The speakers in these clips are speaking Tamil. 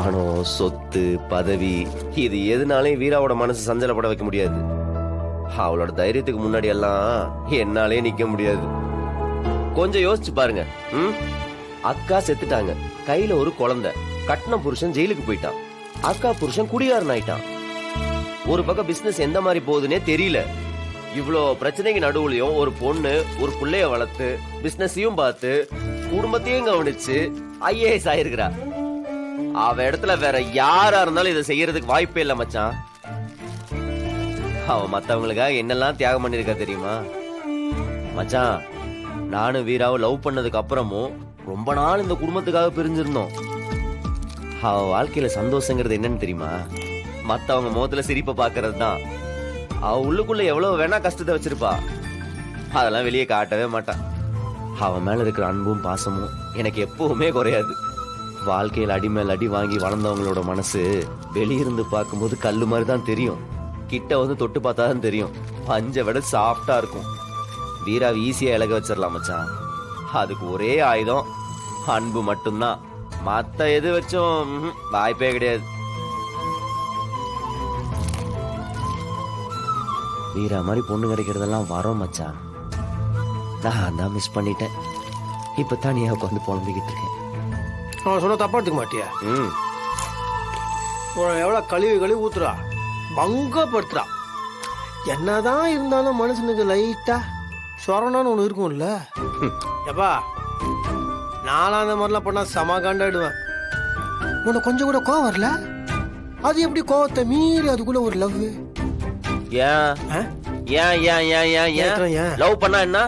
பணம், சொத்து, பதவி, இது எதுனாலையும் வீராவோட மனசு சஞ்சலப்பட வைக்க முடியாது. அவளோட தைரியத்துக்கு முன்னாடி எல்லாம் என்னாலே நிக்க முடியாது. கொஞ்சம் யோசிச்சு பாருங்க. அக்கா செத்துட்டாங்க, கையில ஒரு குழந்தை, கட்டின புருஷன் ஜெயிலுக்கு போயிட்டான், அக்கா புருஷன் குடியாரன் ஆயிட்டான். ஒரு பக்கம் பிசினஸ் எந்த மாதிரி போகுதுன்னே தெரியல. இவ்வளோ பிரச்சனைக்கு நடுவுலயும் ஒரு பொண்ணு ஒரு பிள்ளைய வளர்த்து பிசினஸையும் பார்த்து குடும்பத்தையும் கவனிச்சு ஐஏஎஸ் ஆயிருக்கிறா. அவ இடத்துல வேற யாரா இருந்தாலும் இதை செய்யறதுக்கு வாய்ப்பே இல்ல மச்சான். அவ மத்தவங்களுக்காக என்னெல்லாம் தியாகம் பண்ணிருக்கா தெரியுமா மச்சான்? நானும் வீராவை லவ் பண்ணதுக்கு அப்புறமும் ரொம்ப நாள் இந்த குடும்பத்துக்காக பிரிஞ்சிருந்தோம். அவ வாழ்க்கையில சந்தோஷங்கிறது என்னன்னு தெரியுமா? மத்தவங்க முகத்துல சிரிப்பை பாக்குறது தான். அவ உள்ளுக்குள்ள எவ்வளவு வேணா கஷ்டத்தை வச்சிருப்பா, அதெல்லாம் வெளியே காட்டவே மாட்டான். அவன் மேல இருக்கிற அன்பும் பாசமும் எனக்கு எப்பவுமே குறையாது. வாழ்க்கையில் அடிமேல் அடி வாங்கி வளர்ந்தவங்களோட மனசு வெளியிருந்து பார்க்கும்போது கல்லு மாதிரி தான் தெரியும், கிட்ட வந்து தொட்டு பார்த்தா தான் தெரியும் பஞ்சை விட சாஃப்டா இருக்கும். வீராவை ஈஸியா இலக வச்சிடலாம் மச்சான். அதுக்கு ஒரே ஆயுதம் அன்பு மட்டும்தான். மத்த எது வச்சும் வாய்ப்பே கிடையாது. வீரா மாதிரி பொண்ணு கிடைக்கிறதெல்லாம் வரோம் மச்சான். நான் தான் மிஸ் பண்ணிட்டேன். இப்பதான் நீ உட்காந்து புலம்பிக்கிட்டு இருக்கேன். அவன் சொன்ன தப்பா எடுத்துக்க மாட்டியா? எவ்வளவு கழுவி ஊத்துறா, பங்கப்படுத்துறா. என்னதான் இருந்தாலும் மனுஷனுக்கு லைட்டா சொரணான்னு ஒண்ணு இருக்கும்ல. எப்பா நானும் அந்த மாதிரிலாம் பண்ணா சம காண்டாடுவேன். உனக்கு கொஞ்சம் கூட கோவம் வரல? அது எப்படி கோவத்தை மீறி அதுக்குள்ள ஒரு லவ்? லவ் பண்ணா என்ன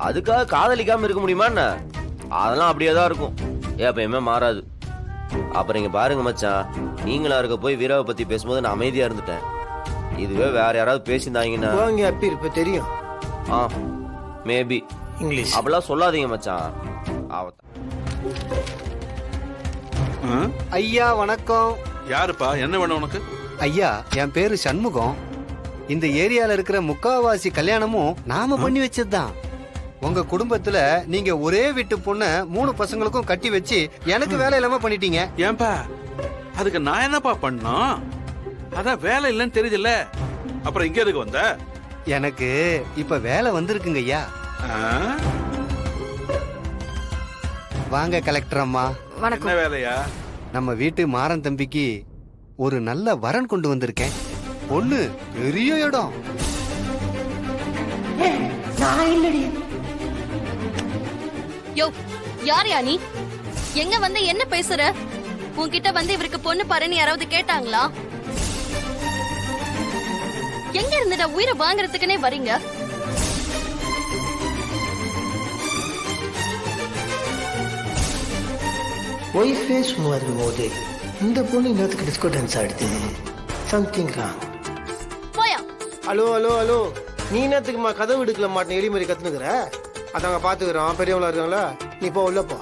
அதுக்காக காதலிக்காம இருக்க முடியுமா என்ன? அதெல்லாம் அப்படியேதான் இருக்கும், எப்பயுமே மாறாது. அப்புறம் இங்க பாருங்க மச்சான், நீங்களா இருக்க போய் வீராவை பத்தி பேசும்போது நான் அமைதியா இருந்துட்டேன். இதுவே வேற யாராவது பேசியிருந்தாங்கன்னா அப்படி இருப்ப தெரியும். மேபி இங்கிலீஷ் அப்படிலாம் சொல்லாதீங்க மச்சான். ஐயா வணக்கம். யாருப்பா, என்ன வேணும் உனக்கு? ஐயா என் பேரு சண்முகம். இந்த ஏரியால இருக்கிற முக்காவாசி கல்யாணமும் நாம பண்ணி வச்சதுதான். உங்க குடும்பத்துல நீங்க ஒரே வீட்டு பொண்ண 3 பசங்களுக்கும் கட்டி வச்சு எனக்கு வேலை இல்லாம பண்ணிட்டீங்க. ஏன்பா அதுக்கு நான் என்னப்பா பண்ணோம்? அதான் வேலை இல்லைன்னு தெரியுதுல்ல, அப்புறம் இங்க எதுக்கு வந்த? எனக்கு இப்ப வேலை வந்திருக்குங்க ஐயா. வாங்க கலெக்டர் அம்மா. என்ன வேலையா? நம்ம வீட்டு மாறன் தம்பிக்கு ஒரு நல்ல வரன் கொண்டு வந்திருக்கேன். பொண்ணு பெரிய இடம். யோ யார் யா நீ? எங்க வந்து என்ன பேசுற? உன்கிட்ட வந்து இவருக்கு பொண்ணு பாருன்னு யாராவது கேட்டாங்களா? எங்க இருந்துடா உயிரை வாங்குறதுக்குனே வரீங்க? ஒய்ஃபே சும்மா இருக்கும்போது இந்த பொண்ணு இன்னத்துக்கு டிஸ்கோ டான்ஸ் ஆடுது. Something wrong. போயா. ஹலோ ஹலோ ஹலோ, நீ என்னத்துக்குமா கதவு எடுக்கல மாட்டேன் எலி மாதிரி கத்துனுக்குற? அதாங்க பாத்துக்கிறோம், பெரியவங்களா இருக்காங்களா? நீ போ உள்ள போ.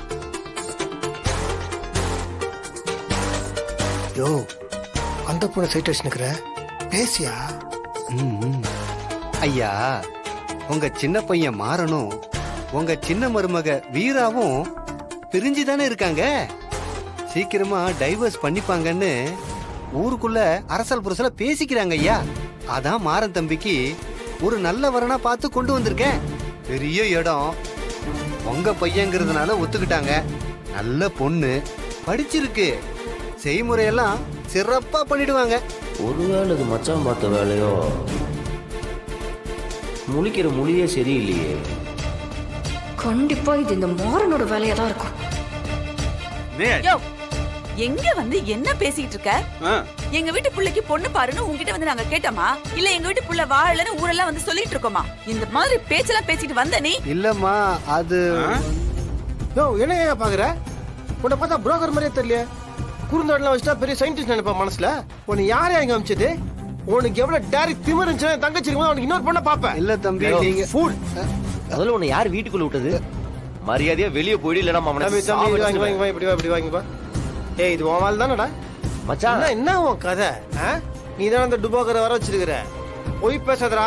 யோ அந்த பொண்ணு சைட் அடிச்சுனுக்குற, பேசியா? ஐயா உங்க சின்ன பையன் மாறனும் உங்க சின்ன மருமக வீராவும் பிரிஞ்சுதானே இருக்காங்க. சீக்கிரமா டைவர்ஸ் பண்ணிப்பாங்கன்னு ஊருக்குள்ள அரசல் புரசல பேசிக்கிறாங்க ஐயா. அதான் மாறன் தம்பிக்கு ஒரு நல்ல வரனா பார்த்து கொண்டு வந்திருக்கேன். பெரிய இடம், உங்க பையங்கிறதுனால ஒத்துக்கிட்டாங்க. நல்ல பொண்ணு, படிச்சிருக்கு, செய்முறையெல்லாம் சிறப்பா பண்ணிடுவாங்க. ஒருவேளை இது மச்சான் பார்த்த வேலையோ? முழிக்கிற மொழியே சரியில்லையே. கண்டிப்பா இது இந்த மாறனோட வேலையா தான் இருக்கும். எங்க வந்து என்ன பேசிட்டு இருக்க? எங்க வீட்டு புள்ளைக்கு பொண்ணு பாருன்னு உங்ககிட்ட வந்து நாங்க கேட்டோமா? இல்ல எங்க வீட்டு புள்ள வாழலன்னு ஊரெல்லாம் வந்து சொல்லிட்டு இருக்கோமா? இந்த மாதிரி பேச்செல்லாம் பேசிட்டு வந்த நீ? இல்லம்மா அது யோ என்ன பாக்குற? உன்னை பார்த்தா புரோக்கர் மாதிரியே தெரியல. குறுந்தோடலாம் வச்சுட்டா பெரிய சயின்டிஸ்ட் நினைப்பா மனசுல. உன்னை யாரையா இங்க அமைச்சது? உனக்கு எவ்வளவு டைரக்ட் திமிர் இருந்துச்சு, தங்கச்சி இருக்கும்போது அவனுக்கு இன்னொரு பொண்ணை பாப்பேன். இல்ல தம்பி நீங்க ஃபூல். முதல்ல உன்னை யார் வீட்டுக்குள்ள விட்டது? மரியாதையா வெளியே போயிடு, இல்லனா அவனை இப்படி வாங்கி வா. ஏய் இது உன் தானடா மச்சான். என்ன உன் கதை? நீ தான் அந்த டுபாக்கரை வர வச்சிருக்கிற. பொய் பேசாதடா.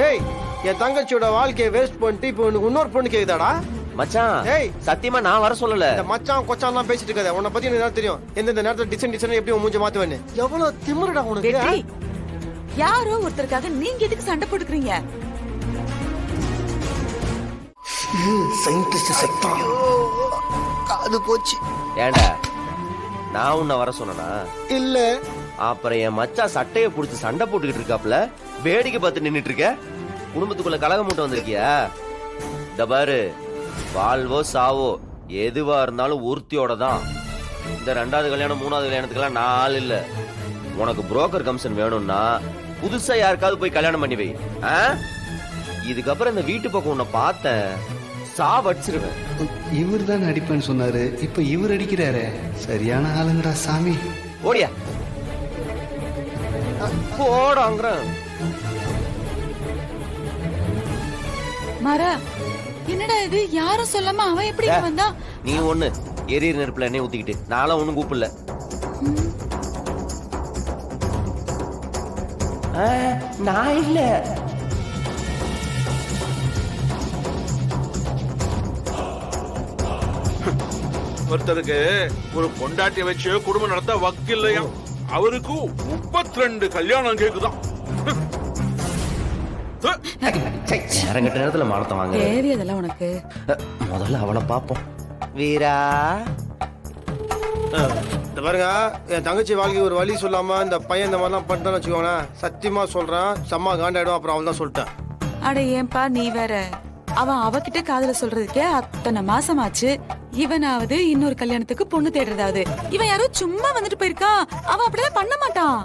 ஏய் என் தங்கச்சியோட வாழ்க்கையை வேஸ்ட் பண்ணிட்டு இப்போ உனக்கு இன்னொரு பொண்ணு கேக்குதாடா? மச்சான் ஏய். சத்தியமா நான் வர சொல்லல. இந்த மச்சான் கொச்சான்லாம் பேசிட்டு இருக்காத. உன்னை பத்தி எனக்கு என்ன தெரியும்? எந்தெந்த நேரத்துல டிசைன் எப்படி உன் மூஞ்ச மாத்துவேன்னு. எவ்வளவு திமிருடா உனக்கு. வெற்றி யாரோ ஒருத்தருக்காக நீங்க எதுக்கு சண்டை போட்டுக்கிறீங்க? சயின்டிஸ்ட் செத்தான். அது போச்சு. ஏண்டா நான் உன்னை வர சொன்னனா? இல்ல அப்புறம் என் மச்சான் சட்டையை புடிச்சு சண்டை போட்டுக்கிட்டு இருக்காப்ல, வேடிக்கை பார்த்து நின்னுட்டு இருக்க. குடும்பத்துக்குள்ள கலகம் மட்டும் வந்திருக்கியா? இந்த பாரு, வாழ்வோ சாவோ எதுவா இருந்தாலும் ஒருத்தியோட தான். இந்த 2வது கல்யாணம் 3வது கல்யாணத்துக்கெல்லாம் நான் ஆள் இல்ல. உனக்கு புரோக்கர் கமிஷன் வேணும்னா புதுசா யாருக்காவது போய் கல்யாணம் பண்ணி வை. இதுக்கப்புறம் இந்த வீட்டு பக்கம் உன்னை பார்த்தேன் சாவடிச்சிருவேன். இவர் தான் அடிப்பேன்னு சொன்னாரு, இப்ப இவர் அடிக்கிறாரு. சரியான ஆளுங்கடா சாமி. ஓடியா போடாங்கிற. மாறா என்னடா இது? யாரும் சொல்லாம அவன் எப்படி இங்க வந்தா? நீ ஒண்ணு எரியர் நெருப்புல எண்ணெய் ஊத்திக்கிட்டு நானும் ஒண்ணும் கூப்பிடல. நான் இல்ல. ஒருத்தருக்கு ஒரு பொண்டாட்டிய வச்சு குடும்பம் நடத்த வக்கு இல்லையா? அவருக்கு 32 கல்யாணம் கேக்குதான். நேரங்கட்ட நேரத்துல மானத்தை வாங்க. தேவை அதெல்லாம் உனக்கு. முதல்ல அவளை பாப்போம். வீரா இந்த பாருங்க, என் தங்கச்சி வாழ்க்கை ஒரு வழி சொல்லாம இந்த பையன் இந்த மாதிரிலாம் பண்ணிட்டான்னு வச்சுக்கோங்களேன், சத்தியமா சொல்றேன் செம்ம காண்டாயிடும். அப்புறம் அவன் தான் சொல்லிட்டேன். அட ஏன்பா நீ வேற? அவன் அவகிட்ட காதல சொல்றதுக்கே அத்தனை மாசமாச்சு. இவனாவது இன்னொரு கல்யாணத்துக்கு பொண்ணு தேடுறதாவது. இவன் யாரோ சும்மா வந்துட்டு போயிருக்கான். அவன் அப்படிதான் பண்ண மாட்டான்.